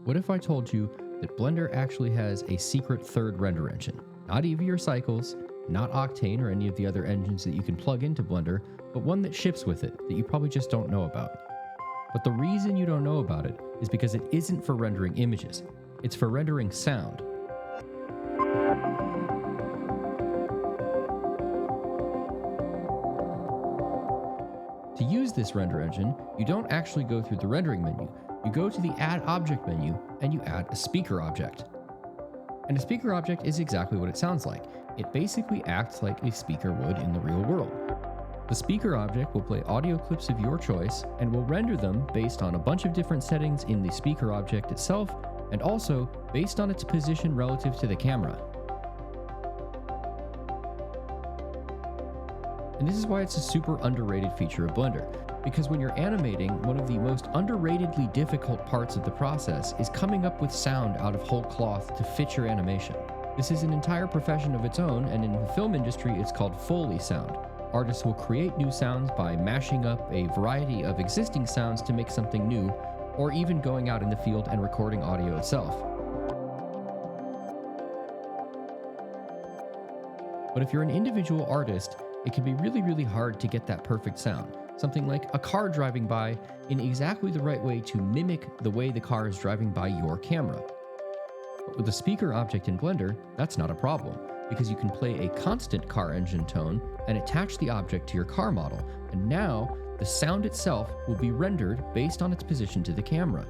What if I told you that Blender actually has a secret third render engine? Not EV or Cycles, not Octane or any of the other engines that you can plug into Blender, but one that ships with it that you probably just don't know about. But the reason you don't know about it is because it isn't for rendering images. It's for rendering sound. To use this render engine, you don't actually go through the rendering menu. You go to the Add Object menu and you add a speaker object. And a speaker object is exactly what it sounds like. It basically acts like a speaker would in the real world. The speaker object will play audio clips of your choice and will render them based on a bunch of different settings in the speaker object itself, and also based on its position relative to the camera. And this is why it's a super underrated feature of Blender, because when you're animating, one of the most underratedly difficult parts of the process is coming up with sound out of whole cloth to fit your animation. This is an entire profession of its own, and in the film industry it's called Foley sound. Artists will create new sounds by mashing up a variety of existing sounds to make something new, or even going out in the field and recording audio itself. But if you're an individual artist, it can be really hard to get that perfect sound. Something like a car driving by in exactly the right way to mimic the way the car is driving by your camera. But with the speaker object in Blender, that's not a problem, because you can play a constant car engine tone and attach the object to your car model, and now the sound itself will be rendered based on its position to the camera.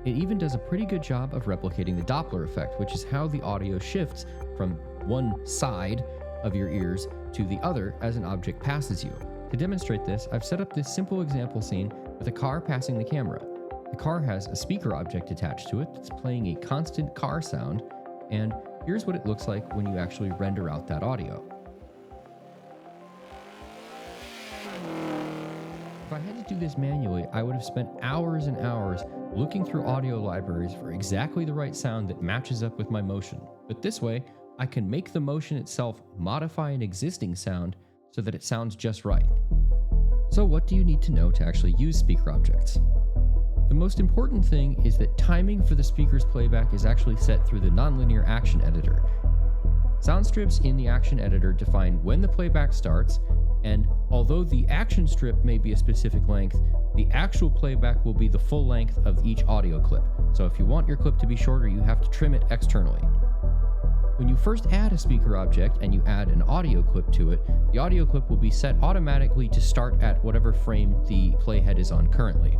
It even does a pretty good job of replicating the Doppler effect, which is how the audio shifts from one side of your ears to the other as an object passes you. To demonstrate this, I've set up this simple example scene with a car passing the camera. The car has a speaker object attached to it that's playing a constant car sound, and here's what it looks like when you actually render out that audio. If I had to do this manually, I would have spent hours and hours looking through audio libraries for exactly the right sound that matches up with my motion. But this way, I can make the motion itself modify an existing sound so that it sounds just right. So what do you need to know to actually use speaker objects? The most important thing is that timing for the speaker's playback is actually set through the nonlinear action editor. Sound strips in the action editor define when the playback starts, and although the action strip may be a specific length, the actual playback will be the full length of each audio clip. So if you want your clip to be shorter, you have to trim it externally. When you first add a speaker object and you add an audio clip to it, the audio clip will be set automatically to start at whatever frame the playhead is on currently.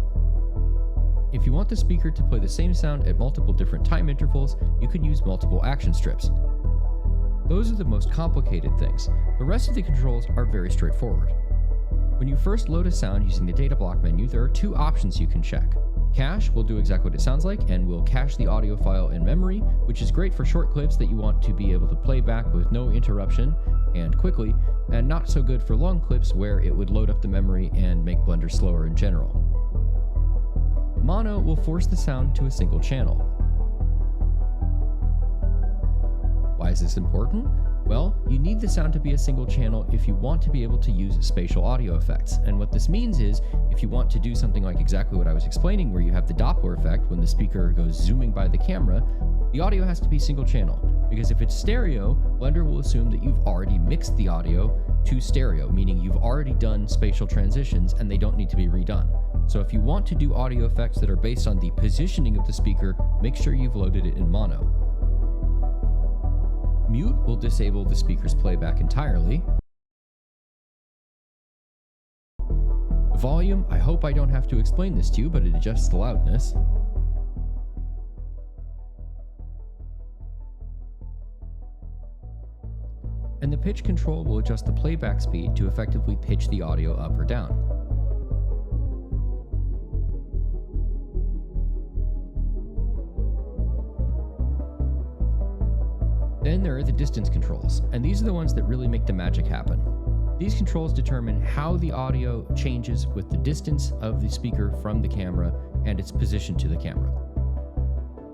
If you want the speaker to play the same sound at multiple different time intervals, you can use multiple action strips. Those are the most complicated things. The rest of the controls are very straightforward. When you first load a sound using the data block menu, there are two options you can check. Cache will do exactly what it sounds like and will cache the audio file in memory, which is great for short clips that you want to be able to play back with no interruption and quickly, and not so good for long clips where it would load up the memory and make Blender slower in general. Mono will force the sound to a single channel. Why is this important? Well, you need the sound to be a single channel if you want to be able to use spatial audio effects. And what this means is, if you want to do something like exactly what I was explaining, where you have the Doppler effect when the speaker goes zooming by the camera, the audio has to be single channel. Because if it's stereo, Blender will assume that you've already mixed the audio to stereo, meaning you've already done spatial transitions and they don't need to be redone. So if you want to do audio effects that are based on the positioning of the speaker, make sure you've loaded it in mono. Mute will disable the speaker's playback entirely. Volume, I hope I don't have to explain this to you, but it adjusts the loudness. And the pitch control will adjust the playback speed to effectively pitch the audio up or down. Then there are the distance controls, and these are the ones that really make the magic happen. These controls determine how the audio changes with the distance of the speaker from the camera and its position to the camera.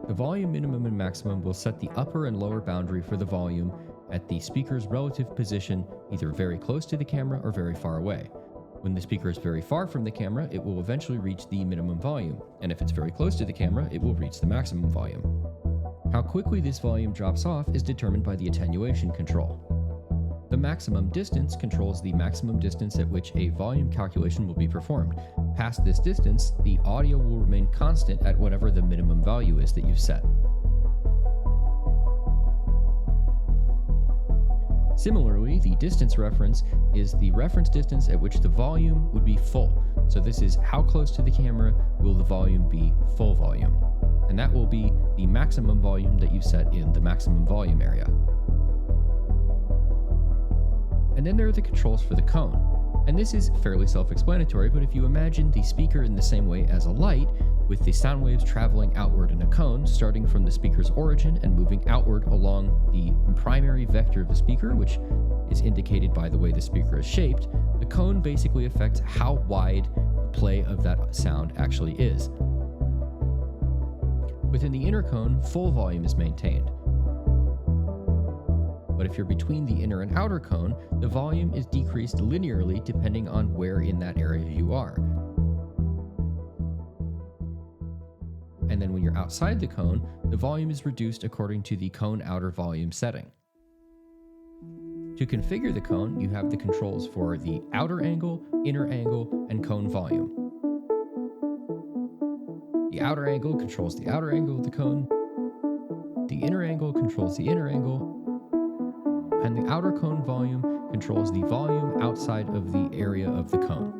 The volume minimum and maximum will set the upper and lower boundary for the volume at the speaker's relative position, either very close to the camera or very far away. When the speaker is very far from the camera, it will eventually reach the minimum volume, and if it's very close to the camera, it will reach the maximum volume. How quickly this volume drops off is determined by the attenuation control. The maximum distance controls the maximum distance at which a volume calculation will be performed. Past this distance, the audio will remain constant at whatever the minimum value is that you've set. Similarly, the distance reference is the reference distance at which the volume would be full. So this is how close to the camera will the volume be full volume. And that will be the maximum volume that you've set in the maximum volume area. And then there are the controls for the cone. And this is fairly self-explanatory, but if you imagine the speaker in the same way as a light, with the sound waves traveling outward in a cone, starting from the speaker's origin and moving outward along the primary vector of the speaker, which is indicated by the way the speaker is shaped, the cone basically affects how wide the play of that sound actually is. Within the inner cone, full volume is maintained. But if you're between the inner and outer cone, the volume is decreased linearly depending on where in that area you are. And then when you're outside the cone, the volume is reduced according to the cone outer volume setting. To configure the cone, you have the controls for the outer angle, inner angle, and cone volume. The outer angle controls the outer angle of the cone, the inner angle controls the inner angle, and the outer cone volume controls the volume outside of the area of the cone.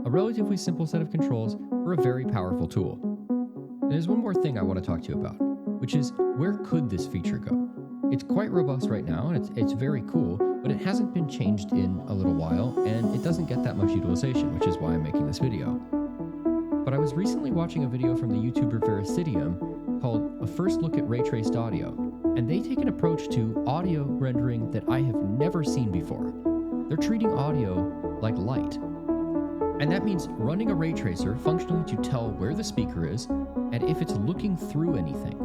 A relatively simple set of controls for a very powerful tool. And there's one more thing I want to talk to you about, which is where could this feature go? It's quite robust right now, and it's very cool, but it hasn't been changed in a little while, and it doesn't get that much utilization, which is why I'm making this video. But I was recently watching a video from the YouTuber Vericidium called A First Look at Ray Traced Audio, and they take an approach to audio rendering that I have never seen before. They're treating audio like light. And that means running a ray tracer functionally to tell where the speaker is and if it's looking through anything.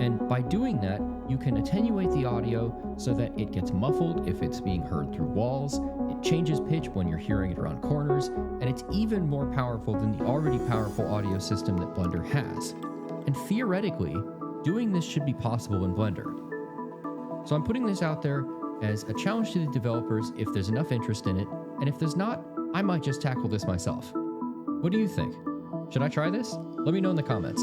And by doing that, you can attenuate the audio so that it gets muffled if it's being heard through walls, it changes pitch when you're hearing it around corners, and it's even more powerful than the already powerful audio system that Blender has. And theoretically, doing this should be possible in Blender. So I'm putting this out there as a challenge to the developers if there's enough interest in it, and if there's not, I might just tackle this myself. What do you think? Should I try this? Let me know in the comments.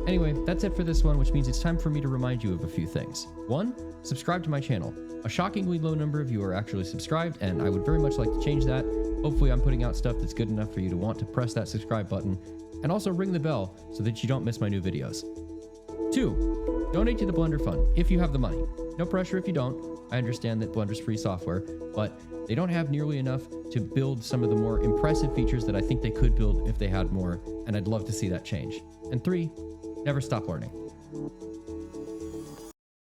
Anyway, that's it for this one, which means it's time for me to remind you of a few things. 1, subscribe to my channel. A shockingly low number of you are actually subscribed, and I would very much like to change that. Hopefully I'm putting out stuff that's good enough for you to want to press that subscribe button, and also ring the bell so that you don't miss my new videos. 2, donate to the Blender Fund if you have the money. No pressure if you don't. I understand that Blender's free software, but they don't have nearly enough to build some of the more impressive features that I think they could build if they had more, and I'd love to see that change. And 3, never stop learning.